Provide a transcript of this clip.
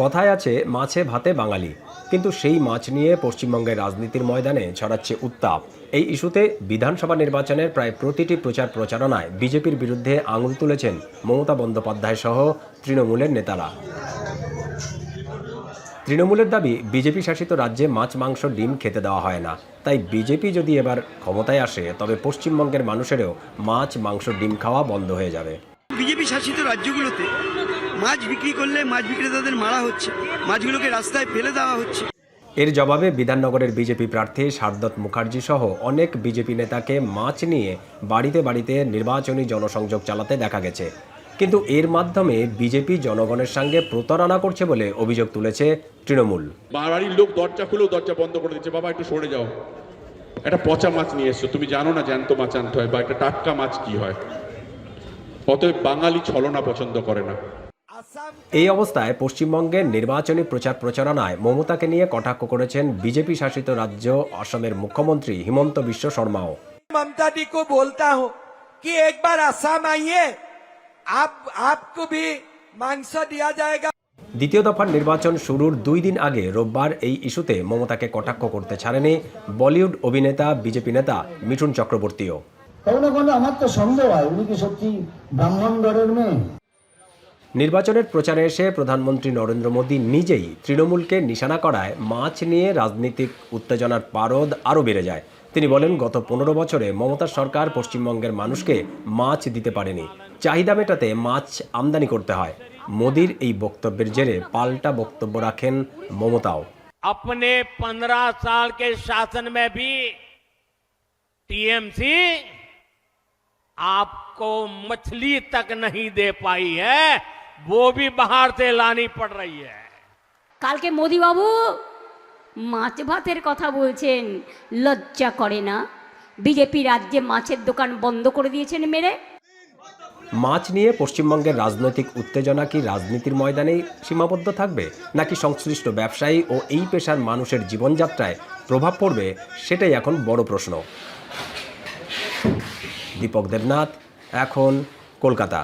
কথায় আছে মাছে ভাতে বাঙালি, কিন্তু সেই মাছ নিয়ে পশ্চিমবঙ্গের রাজনীতির ময়দানে ছড়াচ্ছে উত্তাপ। এই ইস্যুতে বিধানসভা নির্বাচনের প্রায় প্রতিটি প্রচারণায় বিজেপির বিরুদ্ধে আঙুল তুলেছেন মমতা বন্দ্যোপাধ্যায় সহ তৃণমূলের নেতারা। তৃণমূলের দাবি, বিজেপি শাসিত রাজ্যে মাছ মাংস ডিম খেতে দেওয়া হয় না, তাই বিজেপি যদি এবার ক্ষমতায় আসে তবে পশ্চিমবঙ্গের মানুষেরও মাছ মাংস ডিম খাওয়া বন্ধ হয়ে যাবে। বিজেপি শাসিত রাজ্যগুলোতে মাছ বিক্রি করলে মাছ বিক্রেতাদের মারা হচ্ছে, মাছগুলোকে রাস্তায় ফেলে দেওয়া হচ্ছে। এর জবাবে বিধাননগরের বিজেপি প্রার্থী সারদত্ত মুখার্জি সহ অনেক বিজেপি নেতাকে মাছ নিয়ে বাড়িতে বাড়িতে নির্বাচনী জনসংযোগ চালাতে দেখা গেছে। কিন্তু এর মাধ্যমে বিজেপি জনগণের সঙ্গে প্রতারণা করছে বলে অভিযোগ তুলেছে তৃণমূল। বাড়ির লোক দরজা খুলেও দরজা বন্ধ করে দিচ্ছে, বাবা একটু সরে যাও, একটা পচা মাছ নিয়ে এসছো, তুমি জানো না জ্যান্ত মাছ আনতে হয় বা একটা টাটকা মাছ কি হয়। অতএব বাঙালি ছলনা পছন্দ করে না। এই অবস্থায় পশ্চিমবঙ্গের নির্বাচনী প্রচারণায় মমতাকে নিয়ে কটাক্ষ করেছেন বিজেপি শাসিত রাজ্য অসমের মুখ্যমন্ত্রী হিমন্ত বিশ্ব শর্মাও। ममता जी को बोलता हूं कि एक बार असम आइए, आपको भी मांस दिया जाएगा। দ্বিতীয় দফার নির্বাচন শুরুর 2 দিন আগে রোববার এই ইস্যুতে মমতাকে কটাক্ষ করতে ছাড়েনি বলিউড অভিনেতা বিজেপি নেতা মিঠুন চক্রবর্তীও। আমার তো সন্দেহ হয় উনি কি সত্যি ব্রাহ্মণ ঘরের মেয়ে। নির্বাচনের প্রচারে এসে প্রধানমন্ত্রী নরেন্দ্র মোদী নিজেই তৃণমূলকে নিশানা করায় মাছ নিয়ে রাজনৈতিক উত্তেজনার পারদ আরও বেড়ে যায়। তিনি বলেন, গত 15 বছরে মমতার সরকার পশ্চিমবঙ্গের মানুষকে মাছ দিতে পারেনি, চাহিদা মেটাতে মাছ আমদানি করতে হয়। মোদীর এই বক্তব্যের জেরে পাল্টা বক্তব্য রাখেন মমতাও। अपने 15 साल के शासन में भी टीएमसी आपको मछली तक नहीं दे पाई है, वो भी बाहर से लानी पड़ रही है। কালকে মোদি বাবু মাছ ভাতের কথা বলছেন, লজ্জা করে না? বিজেপি রাজ্যে মাছের দোকান বন্ধ করে দিয়েছেন মেরে। মাছ নিয়ে পশ্চিমবঙ্গের রাজনৈতিক উত্তেজনা কি রাজনীতির ময়দানেই সীমাবদ্ধ থাকবে, নাকি সংশ্লিষ্ট ব্যবসায়ী ও এই পেশার মানুষের জীবনযাত্রায় প্রভাব পড়বে, সেটাই এখন বড় প্রশ্ন। দীপক দেবনাথ, এখন, কলকাতা।